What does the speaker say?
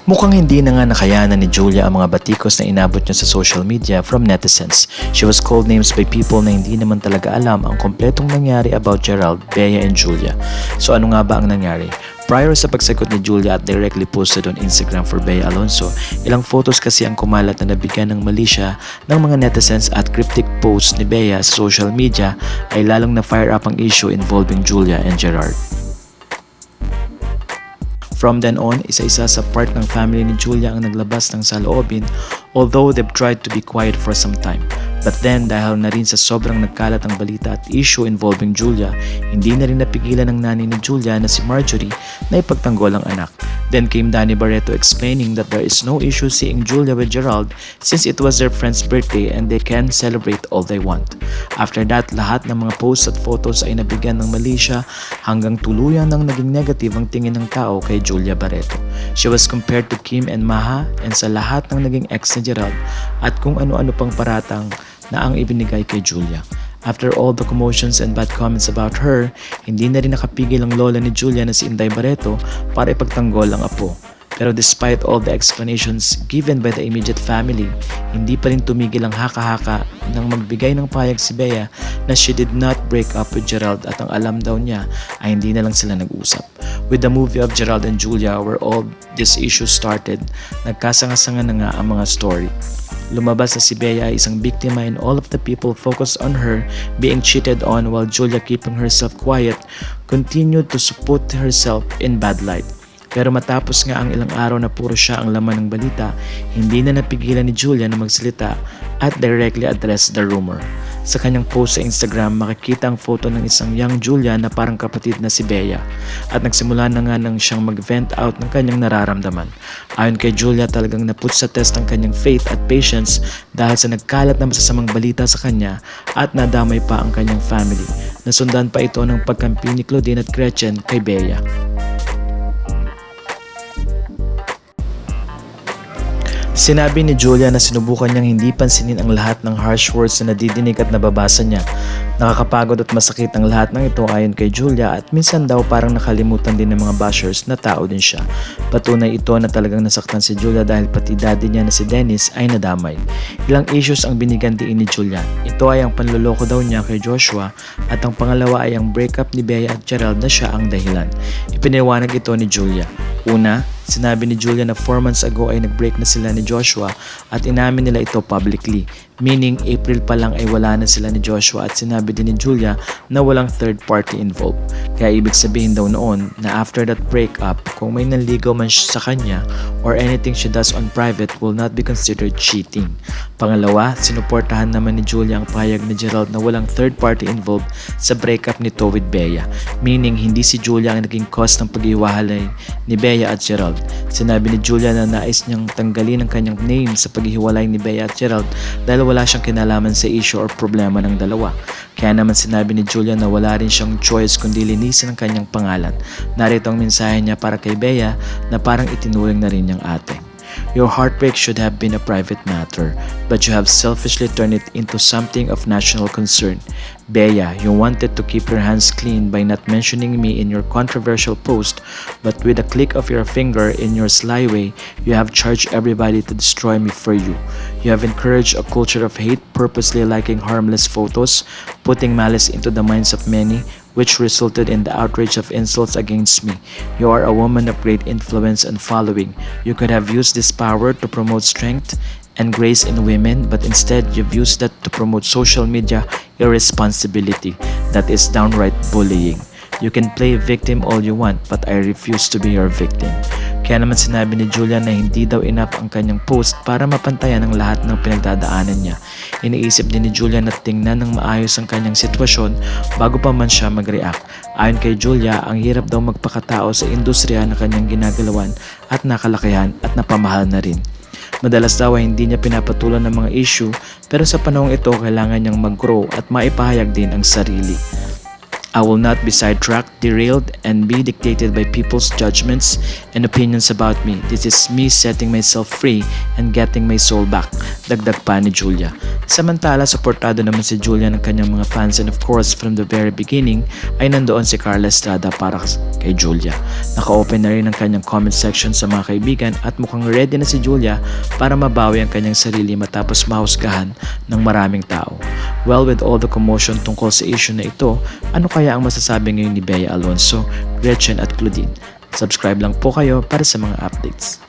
Mukhang hindi na nga nakayanan ni Julia ang mga batikos na inabot niya sa social media from netizens. She was called names by people na hindi naman talaga alam ang kompletong nangyari about Gerald, Bea and Julia. So ano nga ba ang nangyari? Prior sa pagsagot ni Julia at directly posted on Instagram for Bea Alonzo, ilang photos kasi ang kumalat na nabigyan ng mali siya ng mga netizens at cryptic posts ni Bea sa social media ay lalong na fire up ang issue involving Julia and Gerald. From then on, isa-isa sa part ng family ni Julia ang naglabas ng saloobin, although they've tried to be quiet for some time. But then, dahil na rin sa sobrang nagkalat ang balita at issue involving Julia, hindi na rin napigilan ng nanay ni Julia na si Marjorie na ipagtanggol ang anak. Then came Barretto explaining that there is no issue seeing Julia with Gerald since it was their friend's birthday and they can celebrate all they want. After that, lahat ng mga posts at photos ay nabigyan ng mali siya hanggang tuluyan ng naging negative ang tingin ng tao kay Julia Barretto. She was compared to Kim and Maha and sa lahat ng naging ex ni Gerald at kung ano-ano pang paratang na ang ibinigay kay Julia. After all the commotions and bad comments about her, hindi na rin nakapigil ang lola ni Julia na si Inday Barretto para ipagtanggol ang apo. Pero despite all the explanations given by the immediate family, hindi pa rin tumigil ang haka-haka nang magbigay ng payag si Bea na she did not break up with Gerald at ang alam daw niya ay hindi na lang sila nag-usap. With the movie of Gerald and Julia where all these issues started, nagkasanga-sanga na nga ang mga story. Lumabas na si Bea ay isang biktima and all of the people focused on her being cheated on while Julia, keeping herself quiet, continued to put herself in bad light. Pero matapos nga ang ilang araw na puro siya ang laman ng balita, hindi na napigilan ni Julia na magsalita at directly address the rumor. Sa kanyang post sa Instagram, makikita ang photo ng isang young Julia na parang kapatid na si Bea. At nagsimula na nga nang siyang mag-vent out ng kanyang nararamdaman. Ayon kay Julia, talagang naput sa test ang kanyang faith at patience dahil sa nagkalat na masasamang balita sa kanya at nadamay pa ang kanyang family. Nasundan pa ito ng pagkampi ni Claudine at Gretchen kay Bea. Sinabi ni Julia na sinubukan niyang hindi pansinin ang lahat ng harsh words na nadidinig at nababasa niya. Nakakapagod at masakit ang lahat ng ito ayon kay Julia at minsan daw parang nakalimutan din ng mga bashers na tao din siya. Patunay ito na talagang nasaktan si Julia dahil pati daddy niya na si Dennis ay nadamay. Ilang issues ang binigyan diin ni Julia. Ito ay ang panloloko daw niya kay Joshua at ang pangalawa ay ang breakup ni Bea at Gerald na siya ang dahilan. Ipiniwanag ito ni Julia. Una, sinabi ni Julia na 4 months ago ay nag-break na sila ni Joshua at inamin nila ito publicly. Meaning, April pa lang ay wala na sila ni Joshua at sinabi din ni Julia na walang third party involved. Kaya ibig sabihin daw noon na after that breakup, kung may nanligaw man sa kanya or anything she does on private will not be considered cheating. Pangalawa, sinuportahan naman ni Julia ang payag ni Gerald na walang third party involved sa breakup nito with Bea. Meaning, hindi si Julia ang naging cause ng paghiwalay ni Bea at Gerald. Sinabi ni Julia na nais niyang tanggalin ang kanyang name sa paghiwalay ni Bea at Gerald dahil wala siyang kinalaman sa issue or problema ng dalawa. Kaya naman sinabi ni Julia na wala rin siyang choice kundi linisin ang kanyang pangalan. Narito ang mensahe niya para kay Bea na parang itinuring na rin niyang ate. Your heartbreak should have been a private matter, but you have selfishly turned it into something of national concern. Bea, you wanted to keep your hands clean by not mentioning me in your controversial post, but with a click of your finger in your sly way, you have charged everybody to destroy me for you. You have encouraged a culture of hate, purposely liking harmless photos, putting malice into the minds of many, which resulted in the outrage of insults against me. You are a woman of great influence and following. You could have used this power to promote strength and grace in women, but instead you've used that to promote social media irresponsibility. That is downright bullying. You can play victim all you want, but I refuse to be your victim. Kaya naman sinabi ni Julia na hindi daw enough ang kanyang post para mapantayan ang lahat ng pinagdadaanan niya. Iniisip din ni Julia na tingnan ng maayos ang kanyang sitwasyon bago pa man siya mag-react. Ayon kay Julia, ang hirap daw magpakatao sa industriya na kanyang ginagalawan at nakalakihan at napamahal na rin. Madalas daw ay hindi niya pinapatulan ng mga issue pero sa panahong ito kailangan niyang mag-grow at maipahayag din ang sarili. I will not be sidetracked, derailed, and be dictated by people's judgments and opinions about me. This is me setting myself free and getting my soul back. dagdag pa ni Julia. Samantala, suportado naman si Julia ng kanyang mga fans and of course from the very beginning ay nandoon si Carla Estrada para kay Julia. Naka-open na rin ang kanyang comment section sa mga kaibigan at mukhang ready na si Julia para mabawi ang kanyang sarili matapos mahusgahan ng maraming tao. Well, with all the commotion tungkol sa issue na ito, ano kaya ang masasabi ngayon ni Bea Alonzo, Gretchen at Claudine? Subscribe lang po kayo para sa mga updates.